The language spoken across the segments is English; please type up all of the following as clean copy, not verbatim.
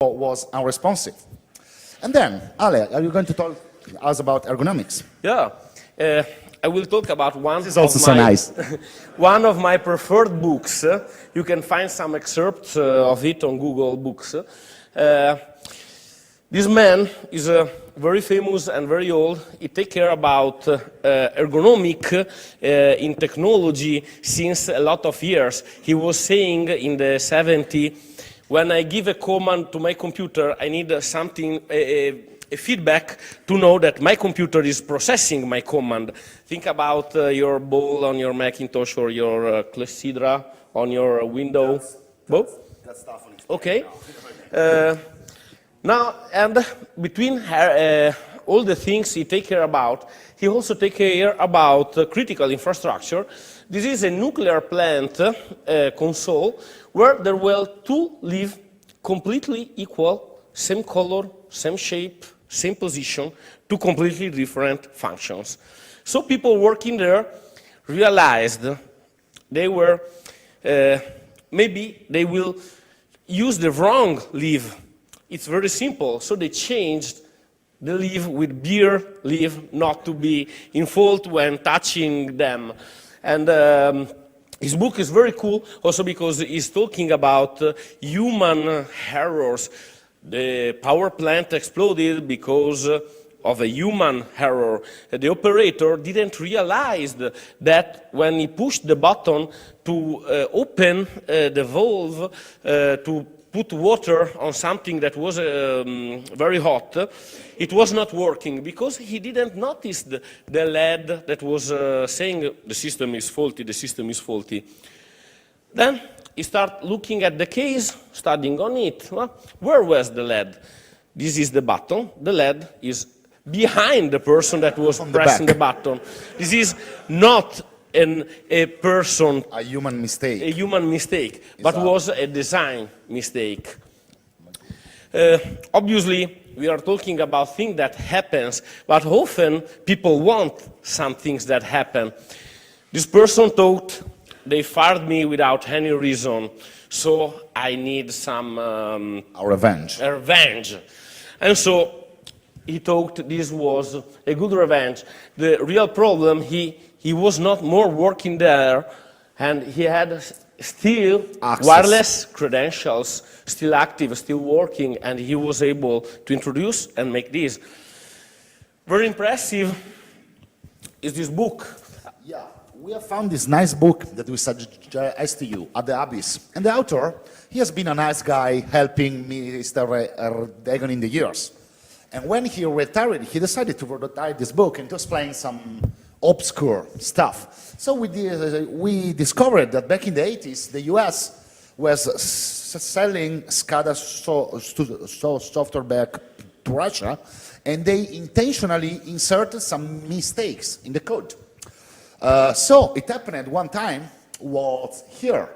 was unresponsive. And then, Ale, are you going to talk us about ergonomics? Yeah, I will talk about one. This is also so nice. One of my preferred books. You can find some excerpts of it on Google Books. This man is very famous and very old. He takes care about ergonomic in technology since a lot of years. He was saying in the 70s, when I give a command to my computer, I need something, a feedback to know that my computer is processing my command. Think about your ball on your Macintosh or your Clepsydra on your window. That's stuff on it. Okay. Now, and between all the things he takes care about, he also takes care about critical infrastructure. This is a nuclear plant console where there were two leaves completely equal, same color, same shape, same position, two completely different functions. So people working there realized they were, maybe they will use the wrong leaf. It's very simple, so they changed the leaf with beer leaf not to be in fault when touching them. And his book is very cool also because he's talking about human errors. The power plant exploded because of a human error. The operator didn't realize that when he pushed the button to open the valve to put water on something that was very hot, it was not working because he didn't notice the LED that was saying the system is faulty, the system is faulty. Then he started looking at the case, studying on it. Well, where was the LED? This is the button. The LED is behind the person that was pressing the button. This is not a person, a human mistake, but was a design mistake. Obviously, we are talking about things that happens, but often people want some things that happen. This person thought they fired me without any reason, so I need some revenge. And so he thought this was a good revenge. The real problem, he was not more working there, and he had still wireless credentials, still active, still working, and he was able to introduce and make this. Very impressive is this book. Yeah, we have found this nice book that we suggest to you, At the Abyss. And the author, he has been a nice guy helping Mr. Erdogan in the years. And when he retired, he decided to write this book and to explain some obscure stuff. So we discovered that back in the 80s, the US was selling SCADA software back to Russia, and they intentionally inserted some mistakes in the code. So it happened at one time was here.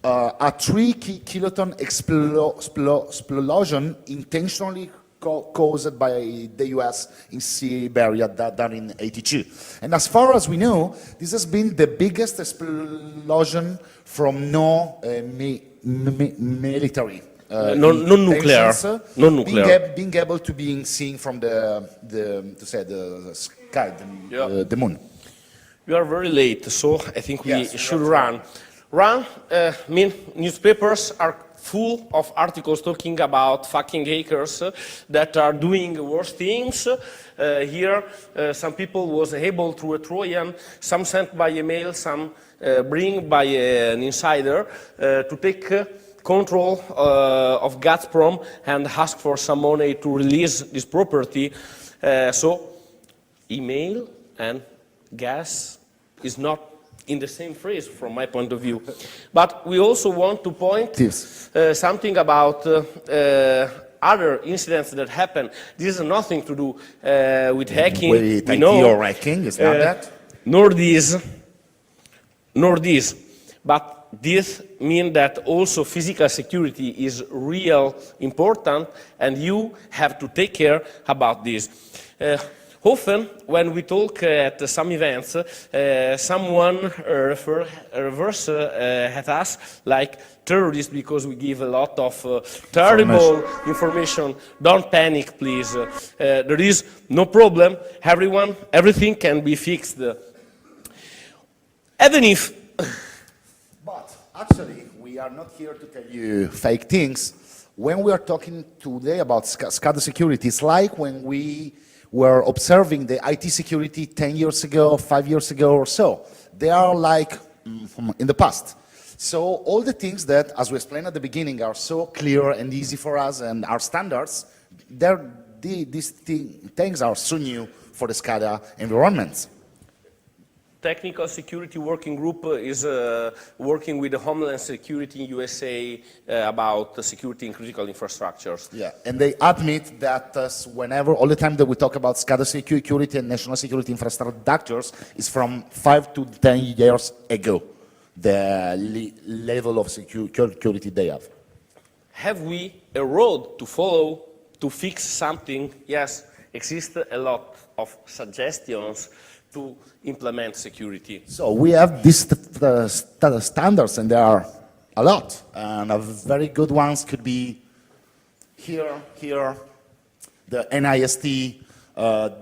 A 3 kiloton explosion intentionally caused by the US in Siberia done in '82. And as far as we know, this has been the biggest explosion from military. Non-nuclear. Being able to be seen from the sky, the moon. We are very late, so I think we should run. Newspapers are full of articles talking about fucking hackers that are doing worse things. Here, some people was able through a Trojan, some sent by email, some bring by an insider to take control of Gazprom and ask for some money to release this property. So, email and gas is not in the same phrase from my point of view. But we also want to point something about other incidents that happen. This has nothing to do with hacking. With IT or hacking, is not that? Nor this. But this means that also physical security is real important, and you have to take care about this. Often, when we talk at some events, someone reverse at us like terrorists because we give a lot of terrible information. Don't panic, please. There is no problem. Everything can be fixed. Even if... But actually, we are not here to tell you fake things. When we are talking today about SCADA security, it's like when we were observing the IT security 10 years ago, 5 years ago or so. They are like in the past. So all the things that, as we explained at the beginning, are so clear and easy for us and our standards, these things are so new for the SCADA environments. Technical Security Working Group is working with the Homeland Security in USA about security in critical infrastructures. Yeah, and they admit that whenever, all the time that we talk about SCADA security and national security infrastructures is from 5 to 10 years ago, the level of security they have. Have we a road to follow to fix something? Yes, exist a lot of suggestions to implement security. So we have these standards, and there are a lot. And very good ones could be here, the NIST.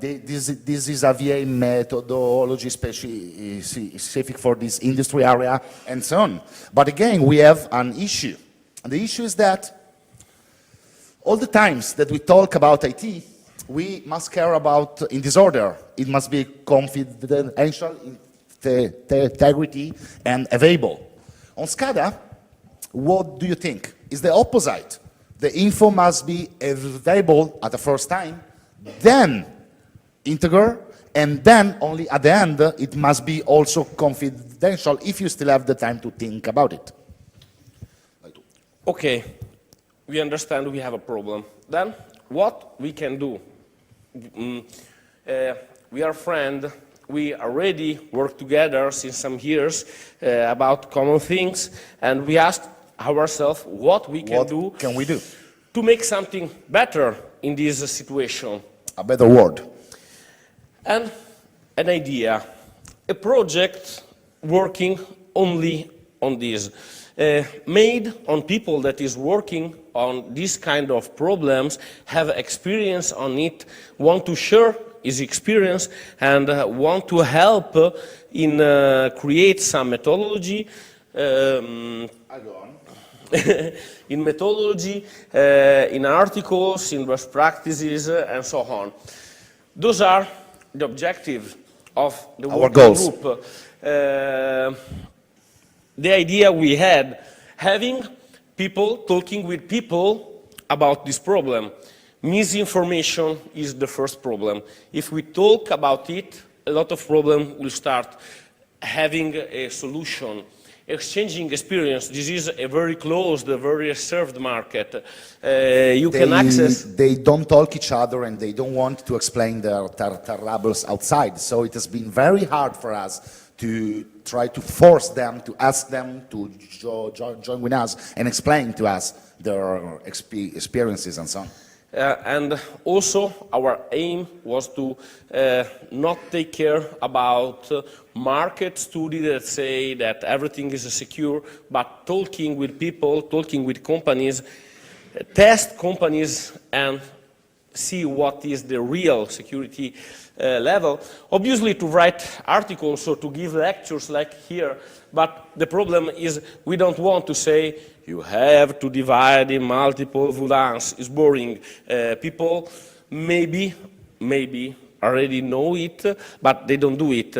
This is a VA methodology specific for this industry area, and so on. But again, we have an issue. And the issue is that all the times that we talk about IT, we must care about, in this order, it must be confidential, integrity, and available. On SCADA, what do you think? Is the opposite. The info must be available at the first time, then integer, and then only at the end, it must be also confidential if you still have the time to think about it. Okay, we understand we have a problem. Then, what we can do? We are friends. We already work together since some years about common things, and we asked ourselves what we can do to make something better in this situation. A better word. And an idea, a project working only on this, made on people that is working on this kind of problems, have experience on it, want to share his experience, and want to help in create some methodology, in methodology, in articles, in best practices, and so on. Those are the objectives of the working group. The idea we had, having people talking with people about this problem. Misinformation is the first problem. If we talk about it, a lot of problems will start having a solution. Exchanging experience, this is a very closed, a very reserved market. You can access... They don't talk each other and they don't want to explain their troubles outside. So it has been very hard for us to try to force them, to ask them to join with us and explain to us their experiences and so on. And also our aim was to not take care about market study that say that everything is secure, but talking with people, talking with companies, test companies and see what is the real security level. Obviously to write articles or to give lectures like here, but the problem is we don't want to say you have to divide in multiple VLANs. It's boring. People maybe already know it, but they don't do it.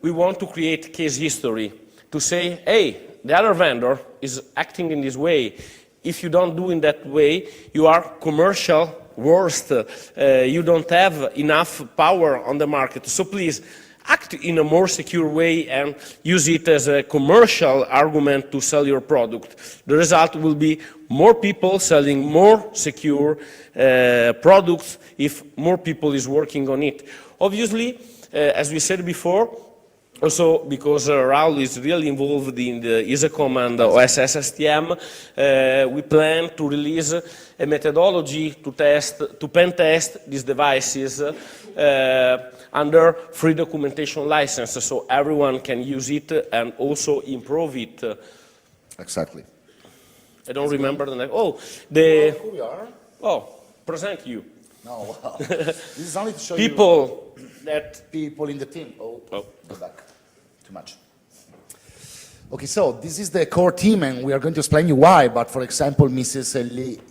We want to create case history to say, hey, the other vendor is acting in this way. If you don't do in that way, you are commercial worst. You don't have enough power on the market. So please, act in a more secure way and use it as a commercial argument to sell your product. The result will be more people selling more secure products if more people is working on it. Obviously, as we said before, Also, because Raul is really involved in the ISACOM and OSS STM, we plan to release a methodology to pen test these devices under free documentation license, so everyone can use it and also improve it. Exactly. I don't remember the name. Oh, the Who we are? present you. No, wow. This is only to show People that you people in the team. Oh, Oh. go back. Too much. Okay, so this is the core team, and we are going to explain you why. But for example, Mrs.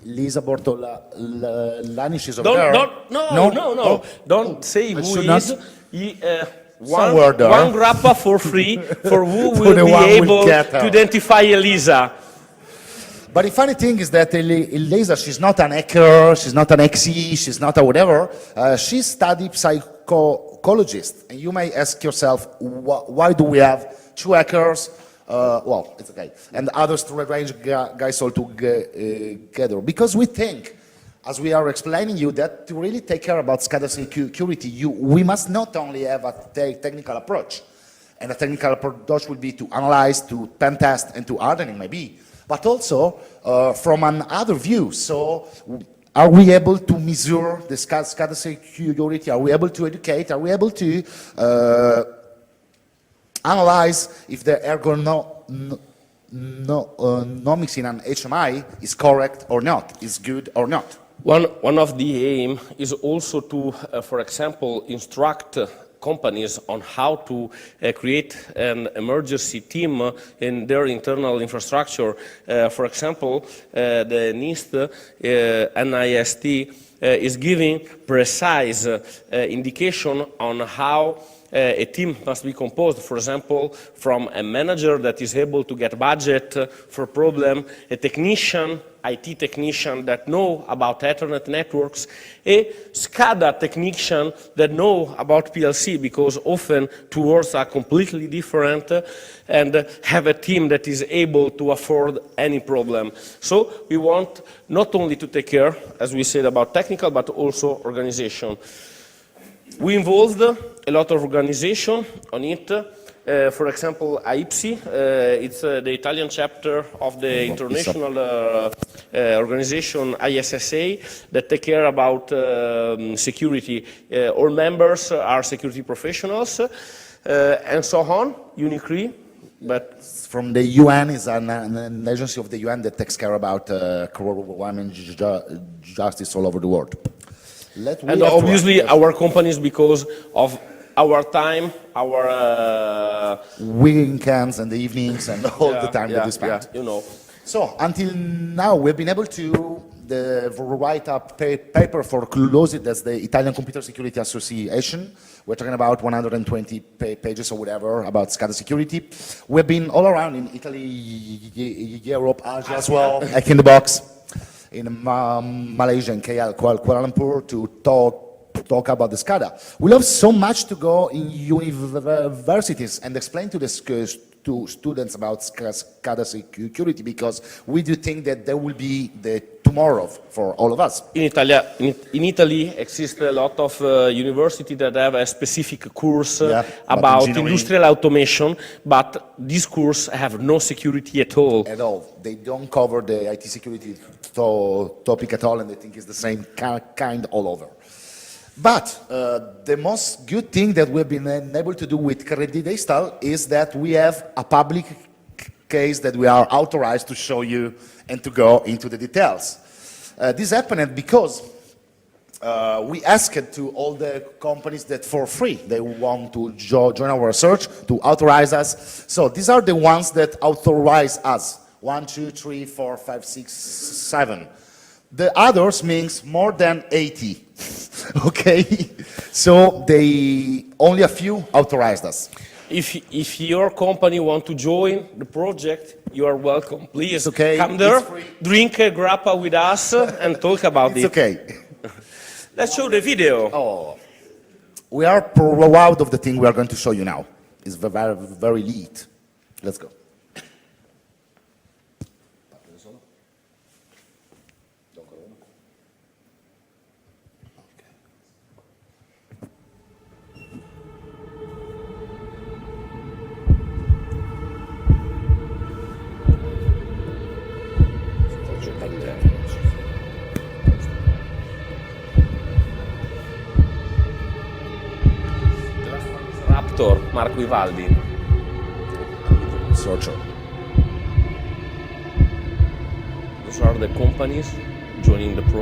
Lisa Bortolani, she's over there. No. Don't say I who should is. not- One, there. one grappa for free for who For will the be one who will able get her. to identify Elisa. But the funny thing is that Elisa, she's not an hacker, she's not an XE, she's not a whatever. She's studied psychologist. And you may ask yourself, why do we have two hackers? Well, it's okay. And others to range guys all together. Because we think, as we are explaining you, that to really take care about SCADA security, we must not only have a technical approach. And a technical approach will be to analyze, to pen test, and to hardening maybe. But also from another view. So are we able to measure the SCADA security? Are we able to educate? Are we able to analyze if the ergonomics in an HMI is correct or not, is good or not? One of the aim is also to, for example, instruct companies on how to create an emergency team in their internal infrastructure. For example, the NIST, NIST is giving precise indication on how a team must be composed, for example, from a manager that is able to get budget for problem, a technician, IT technician that know about Ethernet networks, a SCADA technician that know about PLC, because often two worlds are completely different, and have a team that is able to afford any problem. So we want not only to take care, as we said, about technical, but also organization. We involved a lot of organization on it. For example, AIPSI, it's the Italian chapter of the international organization ISSA that take care about security. All members are security professionals, and so on, UNICRI. But from the UN, is an agency of the UN that takes care about crime and justice all over the world. And obviously our companies, because of our time, our weekends and the evenings and all the time that we spend. you know. So until now, we've been able to write a paper for CLOSIT, that's the Italian Computer Security Association. We're talking about 120 pages or whatever about SCADA security. We've been all around in Italy, Europe, Asia as well, like in the box, in Malaysia and KL, Kuala Lumpur, to talk about the SCADA. We love so much to go in universities and explain to the students about SCADA security, because we do think that there will be the tomorrow for all of us. In Italy exists a lot of universities that have a specific course about industrial automation, but this course have no security at all. At all. They don't cover the IT security topic at all, and they think it's the same kind all over. But the most good thing that we've been able to do with Credidestal is that we have a public case that we are authorized to show you and to go into the details. This happened because we asked to all the companies that for free they want to join our research, to authorize us. So these are the ones that authorize us. 1, 2, 3, 4, 5, 6, 7. The others means more than 80. Okay, so they only a few authorized us. If your company want to join the project, you are welcome. Please come there, drink a grappa with us, and talk about it. It's okay. Let's show the video. Oh, we are proud of the thing we are going to show you now. It's very, very neat. Let's go. director, Marco Ivaldi. So true. Those are the companies joining the project.